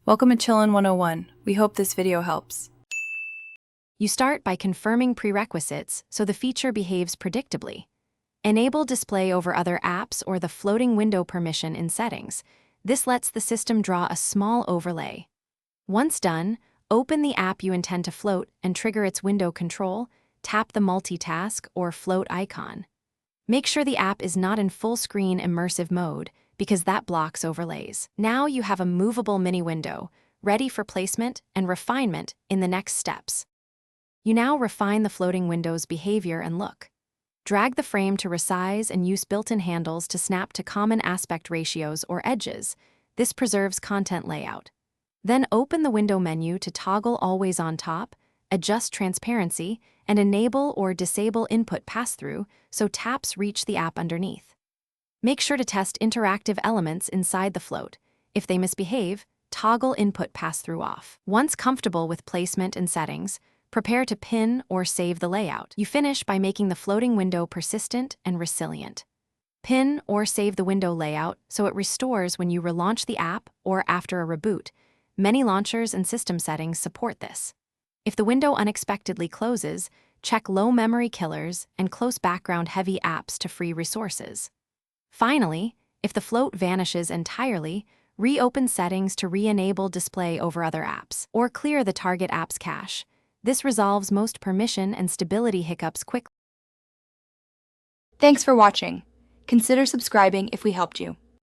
Welcome to Chillin' 101. We hope this video helps. You start by confirming prerequisites so the feature behaves predictably. Enable display over other apps or the floating window permission in settings. This lets the system draw a small overlay. Once done, open the app you intend to float and trigger its window control. Tap the multitask or float icon. Make sure the app is not in full screen immersive mode, because that blocks overlays. Now you have a movable mini window, ready for placement and refinement in the next steps. You now refine the floating window's behavior and look. Drag the frame to resize and use built-in handles to snap to common aspect ratios or edges. This preserves content layout. Then open the window menu to toggle always on top, adjust transparency, and enable or disable input pass-through so taps reach the app underneath. Make sure to test interactive elements inside the float. If they misbehave, toggle input pass-through off. Once comfortable with placement and settings, prepare to pin or save the layout. You finish by making the floating window persistent and resilient. Pin or save the window layout so it restores when you relaunch the app or after a reboot. Many launchers and system settings support this. If the window unexpectedly closes, check low memory killers and close background-heavy apps to free resources. Finally, if the float vanishes entirely, reopen settings to re-enable display over other apps, or clear the target app's cache. This resolves most permission and stability hiccups quickly. Thanks for watching. Consider subscribing if we helped you.